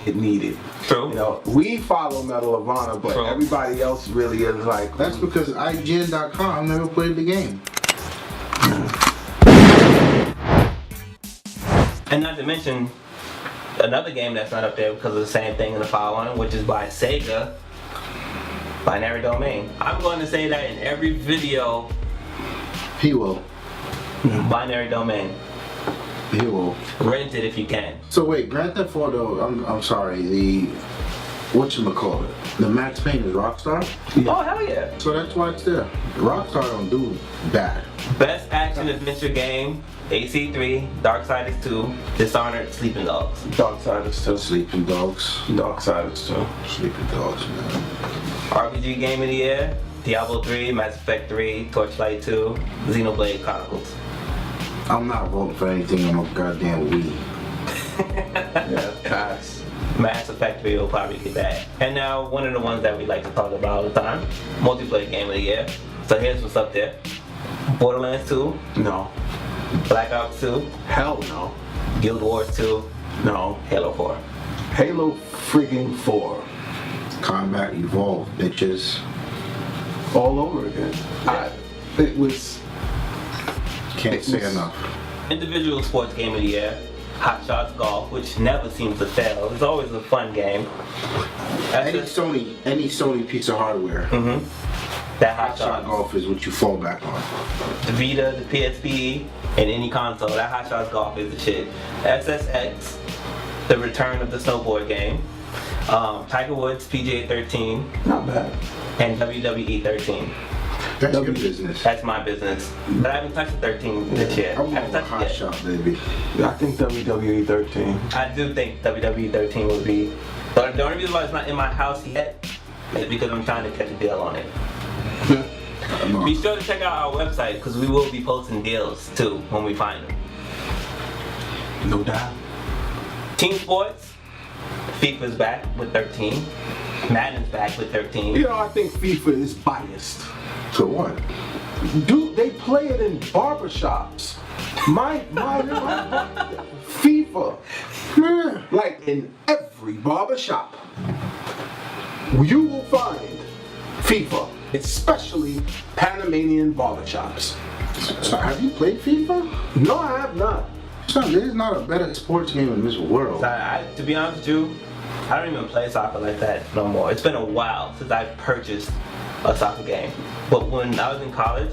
it needed. True. You know, we follow Medal of Honor, but True. everybody else really is like. That's because IGN.com never played the game. And not to mention another game that's not up there because of the same thing in the following, which is by Sega, Binary Domain. I'm going to say that in every video. He will. Binary Domain. He will. Rent it if you can. So wait, Grand Theft Auto, I'm sorry, the, whatchamacallit, the Max Payne is Rockstar? Oh, hell yeah. So that's why it's there. Rockstar don't do bad. Best action adventure game, AC3, Darksiders 2, Dishonored, Sleeping Dogs. Darksiders 2. Sleeping Dogs. Darksiders 2. Sleeping Dogs, man. RPG Game of the Year, Diablo 3, Mass Effect 3, Torchlight 2, Xenoblade Chronicles. I'm not voting for anything on a goddamn Wii. Yeah, pass. Mass Effect 3 will probably get that. And now, one of the ones that we like to talk about all the time, Multiplayer Game of the Year. So here's what's up there. Borderlands 2, No. Black Ops 2, Hell no. Guild Wars 2, No. Halo 4. Halo friggin' 4. Combat Evolved, bitches. All over again. It was. Can't say enough. Individual Sports Game of the Year, Hot Shots Golf, which never seems to fail. It's always a fun game. Any Sony piece of hardware, That Hot Shot Shots Golf is what you fall back on. The Vita, the PSP, and any console, that Hot Shots Golf is the shit. SSX, the return of the snowboard game. Tiger Woods, PGA 13, Not bad. and WWE 13. That's your business. That's my business. But I haven't touched the 13 this year. I'm I haven't on touched Hot it yet. Shot, baby. I think WWE 13. I do think WWE 13 would be. But the only reason why it's not in my house yet is because I'm trying to catch a deal on it. Be sure to check out our website because we will be posting deals too when we find them. No doubt. Team Sports, FIFA's back with 13. Madden's back with 13. You know, I think FIFA is biased. So what? Dude, they play it in barbershops. My FIFA, like in every barbershop, you will find FIFA, especially Panamanian barbershops. So have you played FIFA? No, I have not. Son, there's not a better sports game in this world. To be honest with you, I don't even play soccer like that no more. It's been a while since I purchased a soccer game. But when I was in college,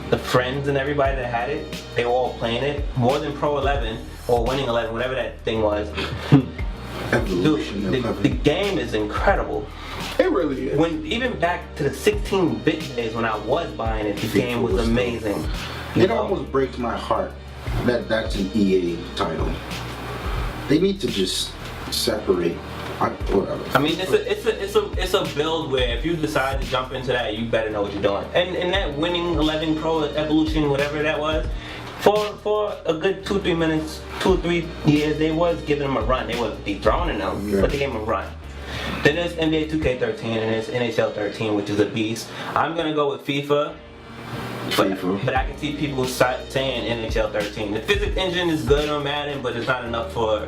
the friends and everybody that had it, they were all playing it more than Pro 11 or Winning 11, whatever that thing was. Evolution. Dude, the game is incredible. It really is. Even back to the 16-bit days when I was buying it, the game was amazing. It almost breaks my heart that that's an EA title. They need to just separate. Whatever. I mean, it's a build where if you decide to jump into that, you better know what you're doing. And that Winning 11 Pro Evolution, whatever that was, for a good 2-3 minutes, 2-3 years, they was giving them a run. They was dethroning them, but they gave them a run. Then there's NBA 2K13 and there's NHL 13, which is a beast. I'm gonna go with FIFA. But I can see people saying NHL 13. The physics engine is good on Madden, but it's not enough for.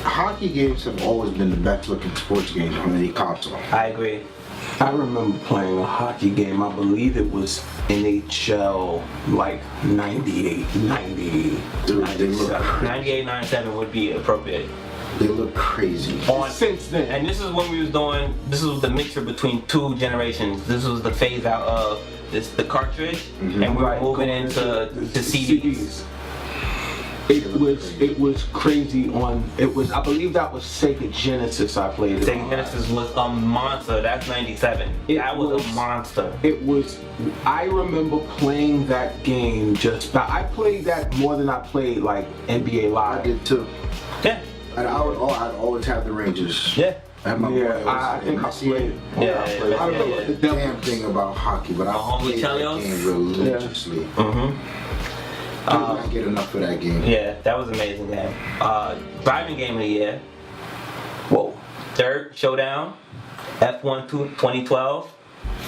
Hockey games have always been the best looking sports games on any console. I agree. I remember playing a hockey game. I believe it was NHL like 98, 90, Dude, they look 98, 97 would be appropriate. They look crazy. Since then. And this is when we was doing, this was the mixture between two generations. This was the phase out of the cartridge, and we were moving into the CDs. It was crazy I believe that was Sega Genesis I played it Sega on. Genesis was a monster. That's 97. That was a monster. I remember playing that game I played that more than I played like NBA Live. I did too. Yeah. And I'd always have the Rangers. Yeah. And my boy I think I played it. Yeah, I don't know the damn thing about hockey, but I played that game religiously. Did not get enough of that game. Yeah, that was an amazing game. Driving game of the year. Whoa. Dirt Showdown, F1 2012,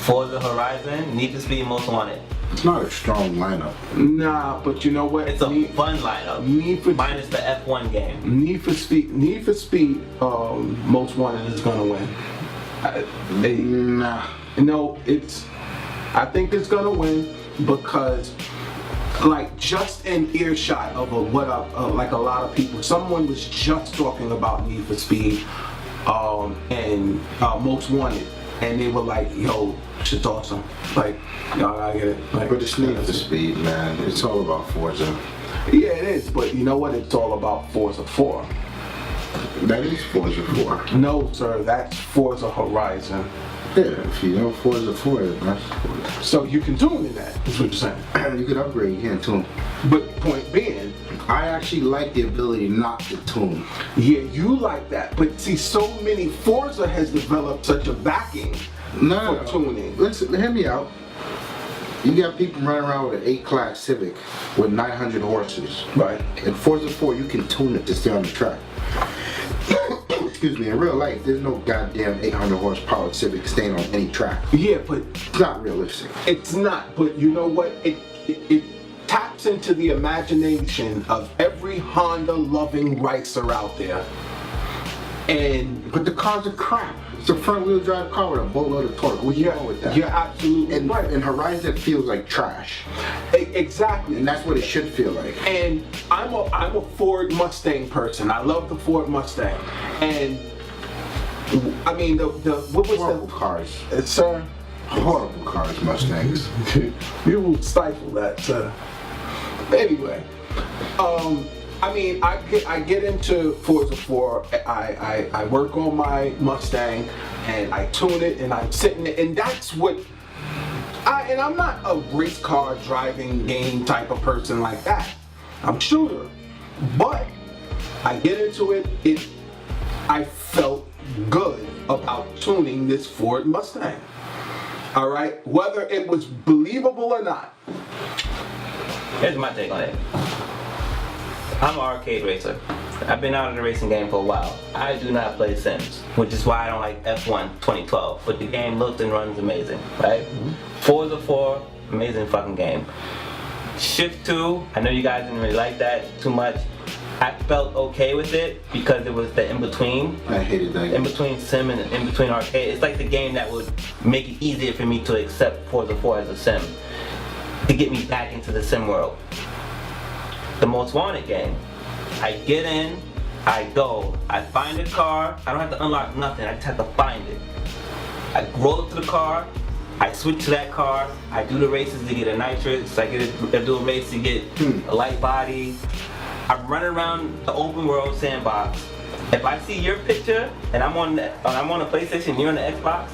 Forza Horizon, Need for Speed Most Wanted. It's not a strong lineup. Nah, but you know what? It's a fun lineup. Minus the F1 game. Need for Speed, Most Wanted is gonna win. Nah. No, I think it's gonna win because, like, just in earshot of like a lot of people, someone was just talking about Need for Speed and Most Wanted, and they were like, "Yo, shit's awesome." Like, y'all gotta get it. Like, But it's Need for Speed, man. It's all about Forza. Yeah, it is. But you know what? It's all about Forza 4. That is Forza 4. No, sir, that's Forza Horizon. Yeah, if you know Forza 4, that's Forza. So you can tune in that, is what you're saying. You could upgrade, you can't tune. But point being, I actually like the ability not to tune. yeah, you like that. But see, so many Forza has developed such a backing for tuning. Listen, hear me out. You got people running around with an 8-class Civic with 900 horses. Right. In Forza 4, you can tune it to stay on the track. Excuse me, in real life, there's no goddamn 800 horsepower Civic staying on any track. Yeah, but It's not realistic. it's not. But you know what? It taps into the imagination of every Honda-loving racer out there. And But the cars are crap. It's a front-wheel drive car with a boatload of torque. What you going with that? you're absolutely And right. in Horizon, it feels like trash. Exactly. And that's what it should feel like. And I'm a Ford Mustang person. I love the Ford Mustang. And I mean what was Horrible cars. sir? Horrible cars, Mustangs. You will stifle that, sir. Anyway, I mean, I get into Forza 4. I work on my Mustang and I tune it and I'm sitting there, and that's what. And I'm not a race car driving game type of person like that. I'm a shooter, but I get into it. I felt good about tuning this Ford Mustang. All right, whether it was believable or not. Here's my take on it. I'm an arcade racer. I've been out of the racing game for a while. I do not play Sims, which is why I don't like F1 2012. But the game looks and runs amazing, right? Forza 4, amazing fucking game. Shift 2, I know you guys didn't really like that too much. I felt okay with it because it was the in-between. I hated that. In between sim and in between arcade. It's like the game that would make it easier for me to accept Forza 4 as a sim, to get me back into the sim world. The Most Wanted game. I get in, I go, I find a car, I don't have to unlock nothing, I just have to find it. I roll up to the car, I switch to that car, I do the races to get a nitrous, I do a race to get a light body. I run around the open world sandbox. If I see your picture and I'm on a PlayStation, you're on the Xbox,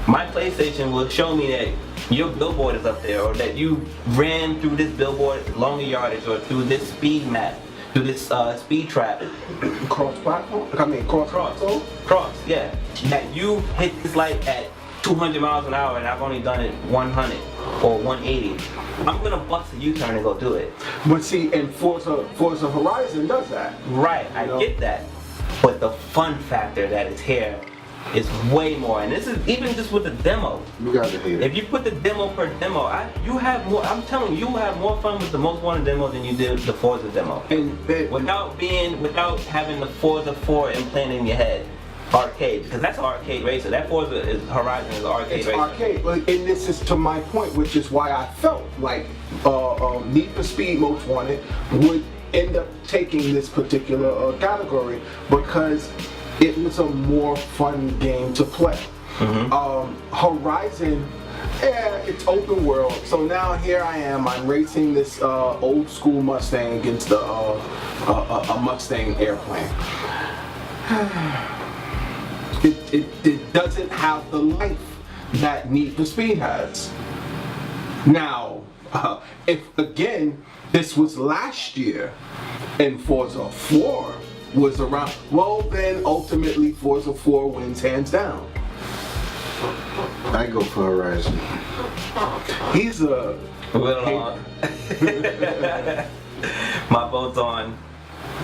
my PlayStation will show me that your billboard is up there, or that you ran through this billboard longer yardage, or through this speed map, through this speed trap. Cross-platform? I mean, cross, yeah. That you hit this light at 200 miles an hour and I've only done it 100 or 180. I'm gonna bust a U-turn and go do it. But see, and Forza Horizon does that. Right, I get that. But the fun factor that is here is way more, and this is even just with the demo. You guys are haters. If you put the demo per demo, you have more. I'm telling you, you will have more fun with the Most Wanted demo than you did the Forza demo. And without having the Forza 4 implanted in your head, arcade, because that's an arcade racer. That Forza Horizon is an arcade it's racer. arcade, and this is to my point, which is why I felt like Need for Speed Most Wanted would end up taking this particular category because it was a more fun game to play. Horizon, yeah, it's open world. So now here I am. I'm racing this old school Mustang against a Mustang airplane. It doesn't have the life that Need for Speed has. Now, if again this was last year and Forza 4 was around, well then ultimately Forza 4 wins hands down. I go for Horizon. He's a Moving on. My vote's on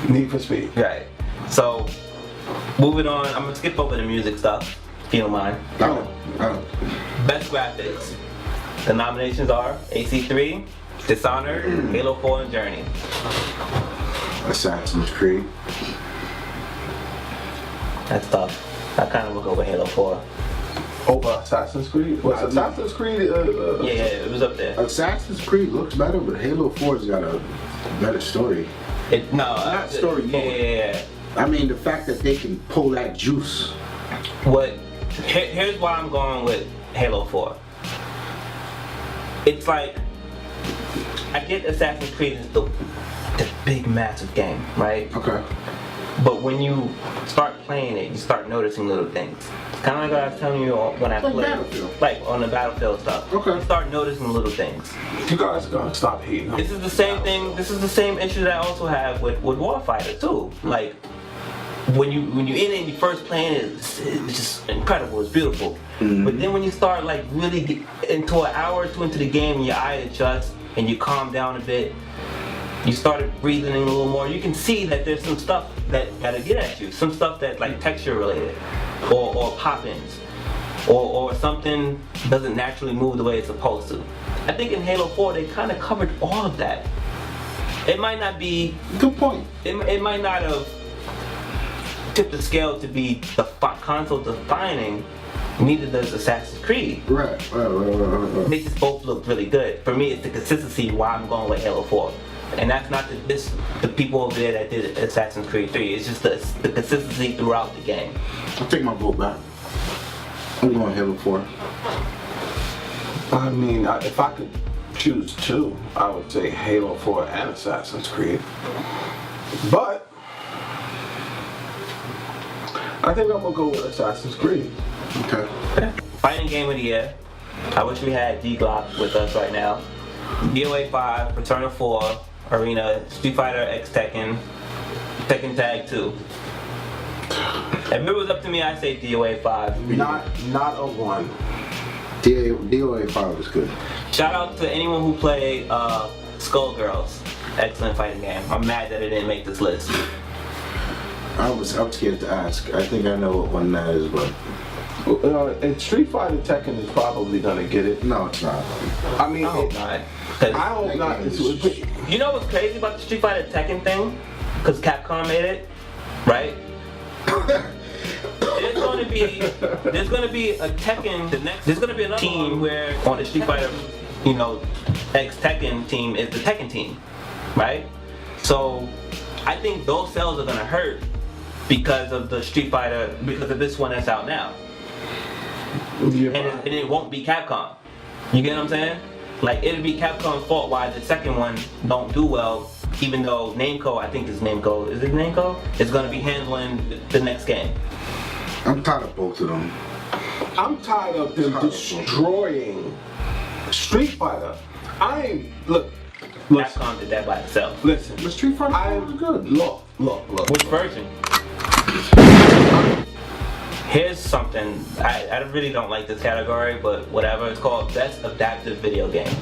Need for Speed. right. So moving on, I'm gonna skip over the music stuff, if you don't mind. Oh. Best graphics. The nominations are AC3, Dishonored, Halo 4, and Journey. Assassin's Creed. That's tough. I kind of would go with Halo 4. Over Assassin's Creed? Was Assassin's Creed? Yeah, it was up there. Assassin's Creed looks better, but Halo 4's got a better story. Not story mode. Yeah. I mean, the fact that they can pull that juice. Here's why I'm going with Halo 4. It's like, I get Assassin's Creed is the big massive game, right? Okay. But when you start playing it, you start noticing little things. It's kind of like what I was telling you when I Like played, Battlefield. like on the Battlefield stuff. Okay. You start noticing little things. You guys gotta stop hating. This is the same thing. This is the same issue that I also have with Warfighter too. Like when you in it and you first playing it, it's just incredible. It's beautiful. Mm-hmm. But then when you start like really get into an hour or two into the game, and your eye adjusts and you calm down a bit. You started breathing in a little more. You can see that there's some stuff that gotta get at you. Some stuff that's like texture related, or pop-ins, or something doesn't naturally move the way it's supposed to. I think in Halo 4 they kind of covered all of that. It might not be. Good point. It might not have tipped the scale to be the console defining. Neither does Assassin's Creed. Right. They just both look really good. For me, it's the consistency why I'm going with Halo 4. And that's not the people over there that did Assassin's Creed 3. It's just the consistency throughout the game. I'll take my vote back. I'm going Halo 4. I mean, if I could choose two, I would say Halo 4 and Assassin's Creed. But I think I'm gonna go with Assassin's Creed. Okay. Fighting Game of the Year. I wish we had D-Glock with us right now. DOA 5, Persona 4, Arena, Street Fighter X Tekken, Tekken Tag 2. If it was up to me, I'd say DOA 5. Not a one. DOA 5 is good. Shout out to anyone who played Skullgirls. Excellent fighting game. I'm mad that it didn't make this list. I'm scared to ask. I think I know what one that is, but And Street Fighter Tekken is probably gonna get it. no, it's not. I mean, I hope not. I hope not. You know what's crazy about the Street Fighter Tekken thing? Because Capcom made it, right? There's gonna be a Tekken. There's gonna be another team where on the Street Fighter, X Tekken team is the Tekken team, right? So I think those sales are gonna hurt because of the Street Fighter, because of this one that's out now. Yeah. And it won't be Capcom. You get what I'm saying? Like, it'll be Capcom's fault why the second one don't do well, even though Namco, I think it's Namco, is it Namco? Is gonna be handling the next game. I'm tired of both of them. I'm tired of them destroying Street Fighter. Listen. Capcom did that by itself. Listen. The Street Fighter was good. Look. Which version? Here's something, I really don't like this category, but whatever, it's called Best Adaptive Video Game.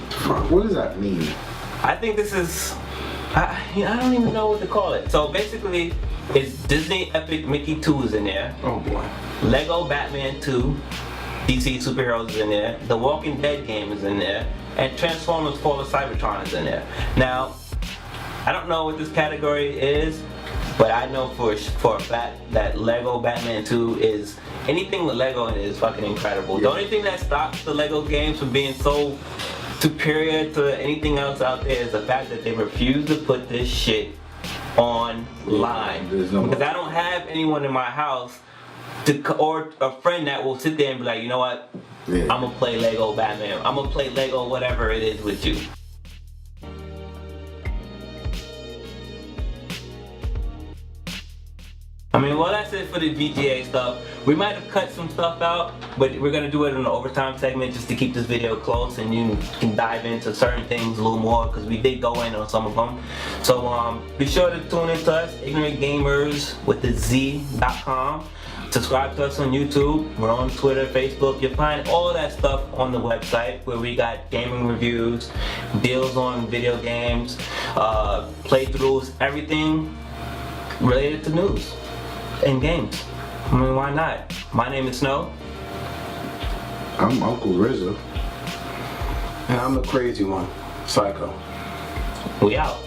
What does that mean? I think this is, I don't even know what to call it. So basically, it's Disney Epic Mickey 2 is in there. Oh boy. Lego Batman 2, DC Superheroes is in there. The Walking Dead game is in there. And Transformers Fall of Cybertron is in there. Now, I don't know what this category is, but I know for a fact that Lego Batman 2 is, anything with Lego in it is fucking incredible. The only thing that stops the Lego games from being so superior to anything else out there is the fact that they refuse to put this shit online. Because I don't have anyone in my house or a friend that will sit there and be like, you know what? Yeah. I'm gonna play Lego Batman. I'm gonna play Lego whatever it is with you. I mean, well, that's it for the VGA stuff. We might have cut some stuff out, but we're gonna do it in the overtime segment just to keep this video close and you can dive into certain things a little more because we did go in on some of them. So be sure to tune in to us, ignorantgamerz with the Z.com. Subscribe to us on YouTube. We're on Twitter, Facebook. You'll find all of that stuff on the website where we got gaming reviews, deals on video games, playthroughs, everything related to news and games. I mean, why not? My name is Snow. I'm Uncle Rizzo. And I'm the crazy one, Psycho. We out.